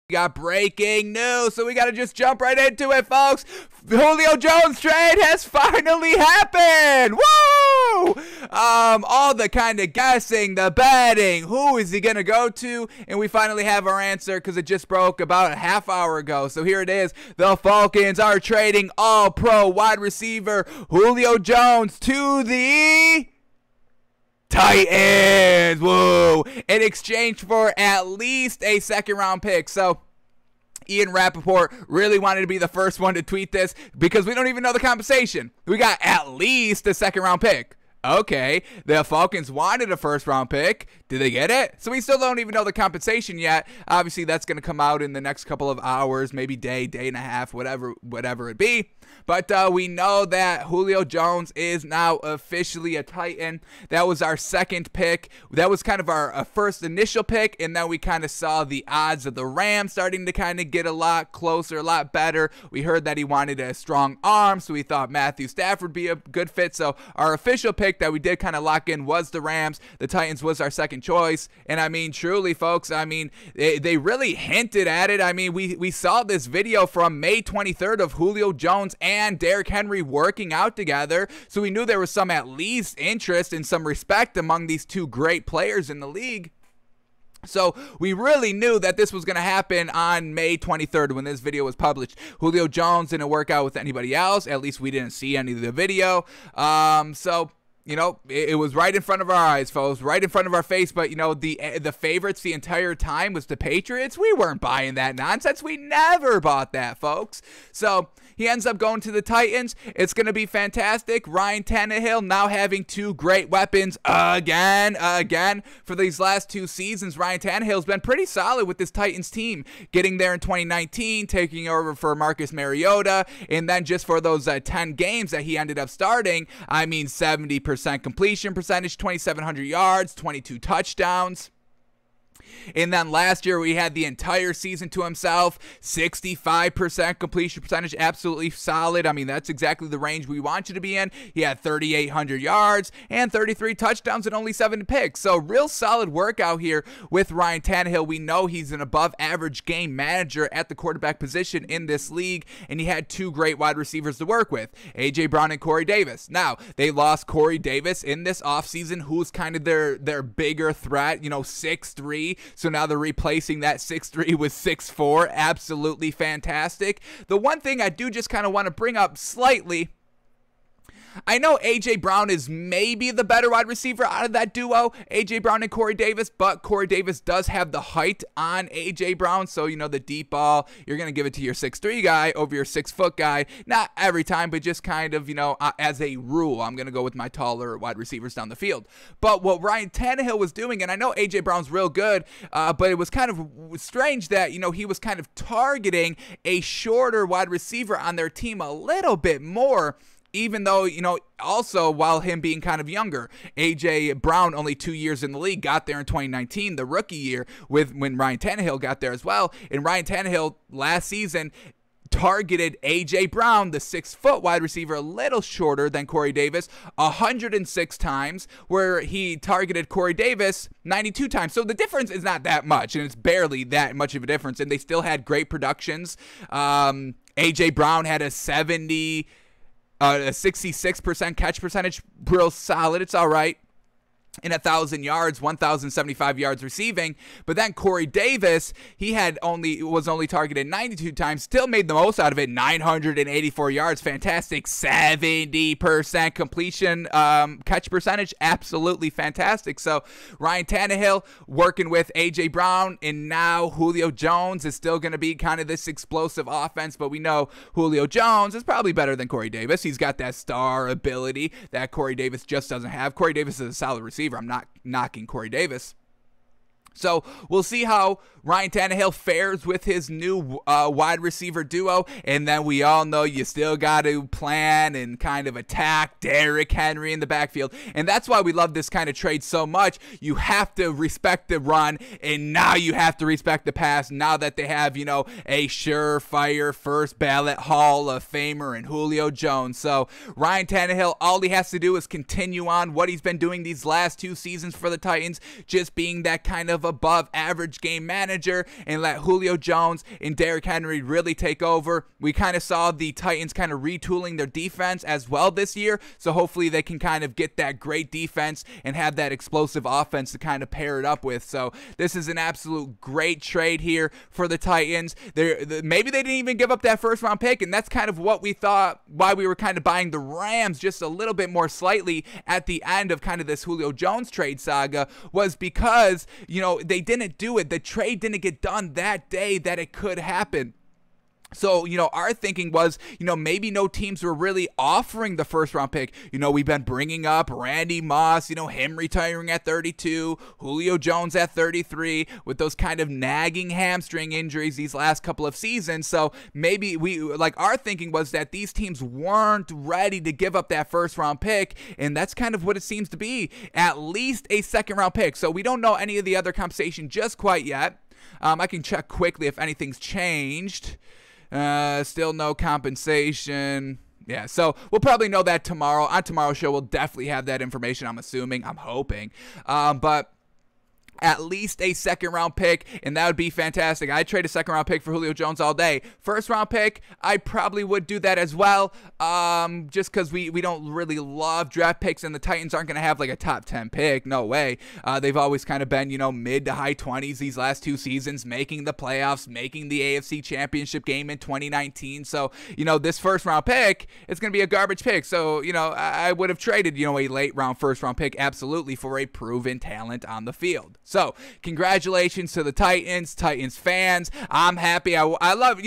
We got breaking news, so we got to just jump right into it, folks. Julio Jones trade has finally happened. Woo! All the kind of guessing, the betting, who is he going to go to? And we finally have our answer because it just broke about a half hour ago. So here it is. The Falcons are trading all-pro wide receiver Julio Jones to the Titans, whoa, in exchange for at least a second-round pick. So Ian Rappaport really wanted to be the first one to tweet this because we don't even know the compensation. We got at least a second-round pick. Okay, the Falcons wanted a first-round pick. Did they get it? So we still don't even know the compensation yet. Obviously, that's going to come out in the next couple of hours, maybe day and a half, whatever it be. But we know that Julio Jones is now officially a Titan. That was our second pick. That was kind of our first initial pick, and then we kind of saw the odds of the Rams starting to kind of get a lot closer, a lot better. We heard that he wanted a strong arm, so we thought Matthew Stafford would be a good fit. So our official pick that we did kind of lock in was the Rams. The Titans was our second choice. And I mean, truly, folks, I mean, they really hinted at it. I mean, we saw this video from May 23rd of Julio Jones and Derrick Henry working out together. So we knew there was some at least interest and some respect among these two great players in the league. So we really knew that this was going to happen on May 23rd when this video was published. Julio Jones didn't work out with anybody else. At least we didn't see any of the video. So you know, it was right in front of our eyes, folks, right in front of our face. But, you know, the favorites the entire time was the Patriots. We weren't buying that nonsense. We never bought that, folks. So he ends up going to the Titans. It's going to be fantastic. Ryan Tannehill now having two great weapons again. For these last two seasons, Ryan Tannehill's been pretty solid with this Titans team. Getting there in 2019, taking over for Marcus Mariota, and then just for those 10 games that he ended up starting, I mean, 70% completion percentage, 2,700 yards, 22 touchdowns. And then last year, we had the entire season to himself, 65% completion percentage, absolutely solid. I mean, that's exactly the range we want you to be in. He had 3,800 yards and 33 touchdowns and only 7 picks. So real solid work out here with Ryan Tannehill. We know he's an above-average game manager at the quarterback position in this league, and he had two great wide receivers to work with, A.J. Brown and Corey Davis. Now, they lost Corey Davis in this offseason, who's kind of their bigger threat, you know, 6'3". So now they're replacing that 6'3" with 6'4". Absolutely fantastic. The one thing I do just kind of want to bring up slightly, I know A.J. Brown is maybe the better wide receiver out of that duo, A.J. Brown and Corey Davis, but Corey Davis does have the height on A.J. Brown, so, you know, the deep ball, you're going to give it to your 6'3" guy over your 6-foot guy. Not every time, but just kind of, you know, as a rule, I'm going to go with my taller wide receivers down the field. But what Ryan Tannehill was doing, and I know A.J. Brown's real good, but it was kind of strange that, you know, he was kind of targeting a shorter wide receiver on their team a little bit more, even though, you know, also while him being kind of younger. A.J. Brown, only 2 years in the league, got there in 2019, the rookie year, when Ryan Tannehill got there as well. And Ryan Tannehill last season targeted A.J. Brown, the 6-foot wide receiver, a little shorter than Corey Davis, 106 times, where he targeted Corey Davis 92 times. So the difference is not that much, and it's barely that much of a difference, and they still had great productions. A.J. Brown had a 66% catch percentage, real solid. It's all right. In 1,000 yards, 1,075 yards receiving. But then Corey Davis, he was only targeted 92 times, still made the most out of it, 984 yards, fantastic, 70% completion catch percentage, absolutely fantastic. So Ryan Tannehill working with A.J. Brown, and now Julio Jones is still going to be kind of this explosive offense, but we know Julio Jones is probably better than Corey Davis. He's got that star ability that Corey Davis just doesn't have. Corey Davis is a solid receiver. I'm not knocking Corey Davis. So we'll see how Ryan Tannehill fares with his new wide receiver duo. And then we all know you still got to plan and kind of attack Derrick Henry in the backfield. And that's why we love this kind of trade so much. You have to respect the run, and now you have to respect the pass now that they have, you know, a surefire first ballot Hall of Famer in Julio Jones. So Ryan Tannehill, all he has to do is continue on what he's been doing these last two seasons for the Titans, just being that kind of above average game manager and let Julio Jones and Derrick Henry really take over. We kind of saw the Titans kind of retooling their defense as well this year, so hopefully they can kind of get that great defense and have that explosive offense to kind of pair it up with. So this is an absolute great trade here for the Titans. Maybe they didn't even give up that first round pick, and that's kind of what we thought, why we were kind of buying the Rams just a little bit more slightly at the end of kind of this Julio Jones trade saga, was because, you know, they didn't do it. The trade didn't get done that day that it could happen. So, you know, our thinking was, you know, maybe no teams were really offering the first round pick. You know, we've been bringing up Randy Moss, you know, him retiring at 32, Julio Jones at 33 with those kind of nagging hamstring injuries these last couple of seasons. So maybe our thinking was that these teams weren't ready to give up that first round pick. And that's kind of what it seems to be, at least a second round pick. So we don't know any of the other compensation just quite yet. I can check quickly if anything's changed. Still no compensation. Yeah, so we'll probably know that tomorrow. On tomorrow's show, we'll definitely have that information, I'm assuming. I'm hoping. But at least a second round pick, and that would be fantastic. I'd trade a second round pick for Julio Jones all day. First round pick, I probably would do that as well, just because we don't really love draft picks, and the Titans aren't going to have like a top 10 pick. No way. They've always kind of been, you know, mid to high 20s these last two seasons, making the playoffs, making the AFC Championship game in 2019. So, you know, this first round pick, it's going to be a garbage pick. So, you know, I would have traded, you know, a late round first round pick absolutely for a proven talent on the field. So, congratulations to the Titans fans. I'm happy. I love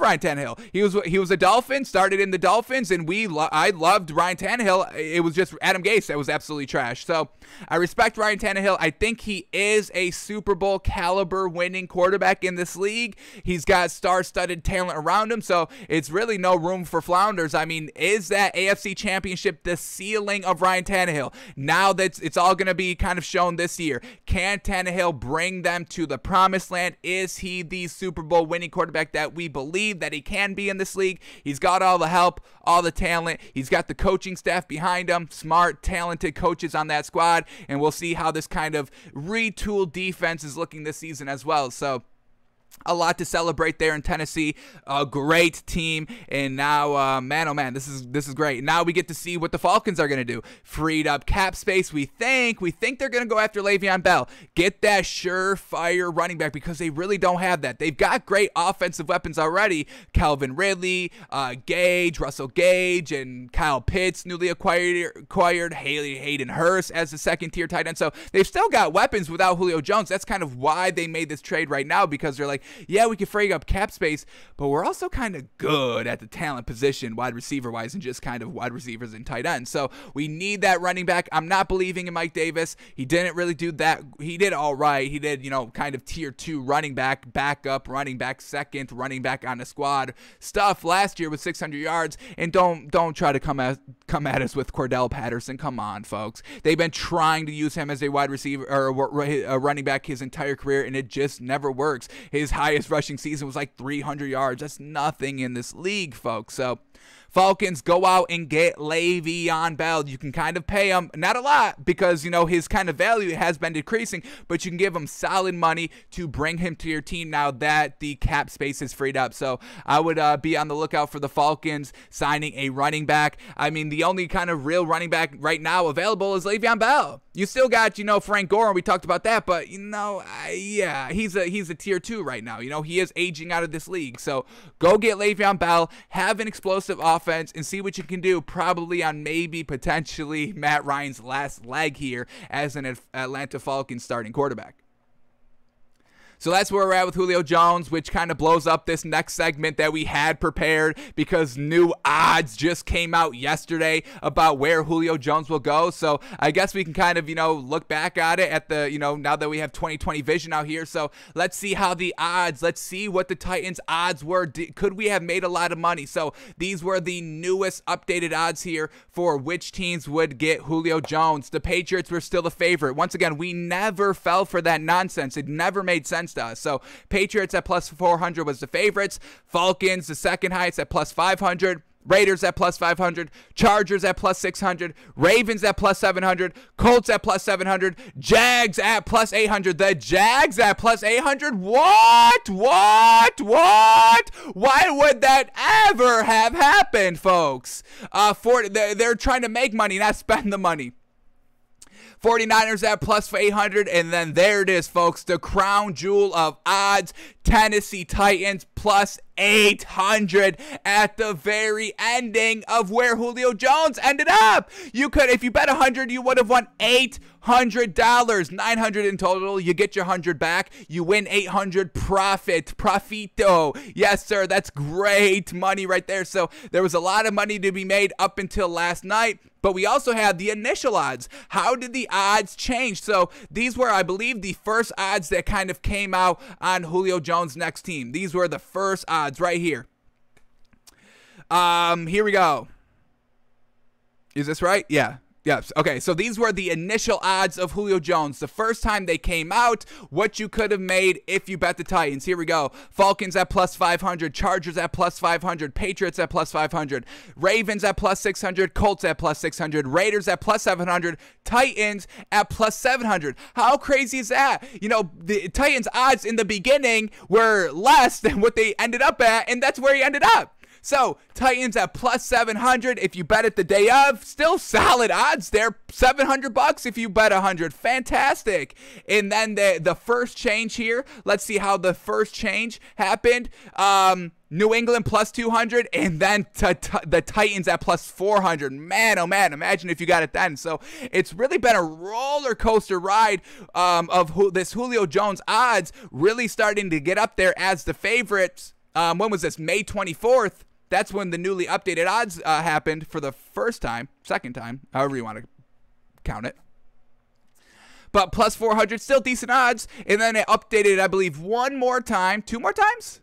Ryan Tannehill. He was a Dolphin, started in the Dolphins, and I loved Ryan Tannehill. It was just Adam Gase that was absolutely trash. So, I respect Ryan Tannehill. I think he is a Super Bowl caliber winning quarterback in this league. He's got star-studded talent around him, so it's really no room for flounders. I mean, is that AFC Championship the ceiling of Ryan Tannehill? Now that it's all going to be kind of shown this year. Can Tannehill bring them to the promised land? Is he the Super Bowl winning quarterback that we believe that he can be in this league? He's got all the help, all the talent. He's got the coaching staff behind him, smart, talented coaches on that squad, and we'll see how this kind of retooled defense is looking this season as well. So, a lot to celebrate there in Tennessee. A great team, and now, man, oh man, this is great. Now we get to see what the Falcons are going to do. Freed up cap space. We think they're going to go after Le'Veon Bell. Get that surefire running back, because they really don't have that. They've got great offensive weapons already. Calvin Ridley, Russell Gage, and Kyle Pitts newly acquired. Hayden Hurst as the second-tier tight end. So they've still got weapons without Julio Jones. That's kind of why they made this trade right now, because they're like, yeah, we can free up cap space, but we're also kind of good at the talent position, wide receiver wise, and just kind of wide receivers and tight ends. So we need that running back. I'm not believing in Mike Davis. He didn't really do that. He did all right. He did, you know, kind of tier 2 running back, backup running back, second running back on the squad stuff last year with 600 yards. And don't try to come at us with Cordell Patterson. Come on, folks. They've been trying to use him as a wide receiver or a running back his entire career, and it just never works. His highest rushing season was like 300 yards. That's nothing in this league, folks. So Falcons, go out and get Le'Veon Bell. You can kind of pay him, not a lot, because, you know, his kind of value has been decreasing, but you can give him solid money to bring him to your team now that the cap space is freed up. So I would be on the lookout for the Falcons signing a running back. I mean, the only kind of real running back right now available is Le'Veon Bell. You still got, you know, Frank Gore. We talked about that, but, you know, yeah, he's a tier 2 right now. You know, he is aging out of this league. So go get Le'Veon Bell, have an explosive offense, and see what you can do, probably on maybe potentially Matt Ryan's last leg here as an Atlanta Falcons starting quarterback. So that's where we're at with Julio Jones, which kind of blows up this next segment that we had prepared, because new odds just came out yesterday about where Julio Jones will go. So I guess we can kind of, you know, look back at it at the, you know, now that we have 2020 vision out here. So let's see how the odds, let's see what the Titans odds were. Could we have made a lot of money? So these were the newest updated odds here for which teams would get Julio Jones. The Patriots were still the favorite. Once again, we never fell for that nonsense. It never made sense to us. So Patriots at plus 400 was the favorites. Falcons, the second highest at plus 500. Raiders at plus 500, Chargers at plus 600, Ravens at plus 700, Colts at plus 700, Jags at plus 800. The Jags at plus 800? What? Why would that ever have happened, folks? They're trying to make money, not spend the money. 49ers at plus 800, and then there it is, folks, the crown jewel of odds, Tennessee Titans plus 800 at the very ending of where Julio Jones ended up. You could, if you bet 100, you would have won $800, 900 in total. You get your 100 back. You win 800 profito. Yes, sir. That's great money right there. So there was a lot of money to be made up until last night. But we also had the initial odds. How did the odds change? So these were, I believe, the first odds that kind of came out on Julio Jones' next team. These were the first odds right here. Here we go. Is this right? Yeah. Yes. Okay, so these were the initial odds of Julio Jones. The first time they came out, what you could have made if you bet the Titans. Here we go. Falcons at plus 500, Chargers at plus 500, Patriots at plus 500, Ravens at plus 600, Colts at plus 600, Raiders at plus 700, Titans at plus 700. How crazy is that? You know, the Titans' odds in the beginning were less than what they ended up at, and that's where he ended up. So, Titans at plus 700 if you bet it the day of. Still solid odds there. $700 if you bet 100. Fantastic. And then the first change here. Let's see how the first change happened. New England plus 200, and then the Titans at plus 400. Man, oh man, imagine if you got it then. So it's really been a roller coaster ride of this Julio Jones odds really starting to get up there as the favorites. When was this? May 24th. That's when the newly updated odds happened for the first time, second time, however you want to count it. But plus 400, still decent odds. And then they updated, I believe, one more time. Two more times?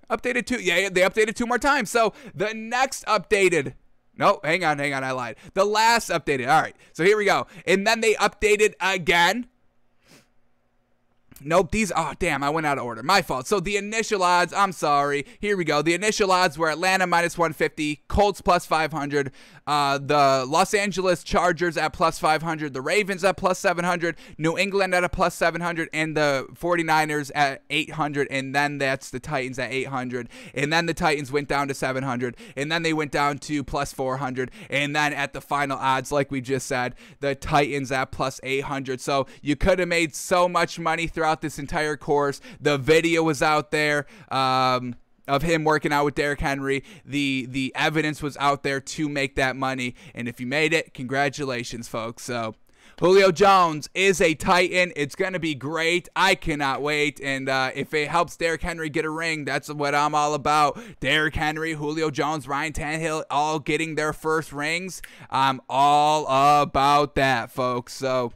Updated two. Yeah, they updated two more times. So the next updated. No, hang on, I lied. The last updated. All right, so here we go. And then they updated again. Nope, oh damn, I went out of order. My fault. So the initial odds, I'm sorry. Here we go. The initial odds were Atlanta minus 150, Colts plus 500, the Los Angeles Chargers at plus 500, the Ravens at plus 700, New England at a plus 700, and the 49ers at 800, and then that's the Titans at 800, and then the Titans went down to 700, and then they went down to plus 400, and then at the final odds, like we just said, the Titans at plus 800. So you could have made so much money throughout this entire course. The video was out there of him working out with Derrick Henry. The evidence was out there to make that money, and if you made it, congratulations, folks. So Julio Jones is a Titan. It's going to be great. I cannot wait. And if it helps Derrick Henry get a ring, that's what I'm all about. Derrick Henry, Julio Jones, Ryan Tannehill, all getting their first rings. I'm all about that, folks. So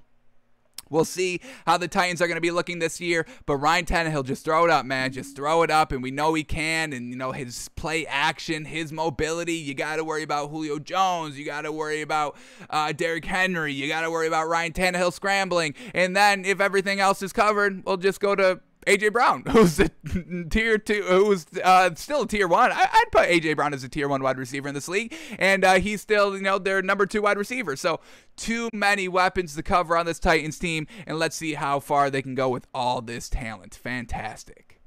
we'll see how the Titans are going to be looking this year, but Ryan Tannehill, just throw it up, man. Just throw it up, and we know he can, and, you know, his play action, his mobility, you got to worry about Julio Jones. You got to worry about Derrick Henry. You got to worry about Ryan Tannehill scrambling, and then if everything else is covered, we'll just go to A.J. Brown, who's a tier 2, who's still a tier 1. I'd put A.J. Brown as a tier 1 wide receiver in this league, and he's still, you know, their number 2 wide receiver. So too many weapons to cover on this Titans team, and let's see how far they can go with all this talent. Fantastic.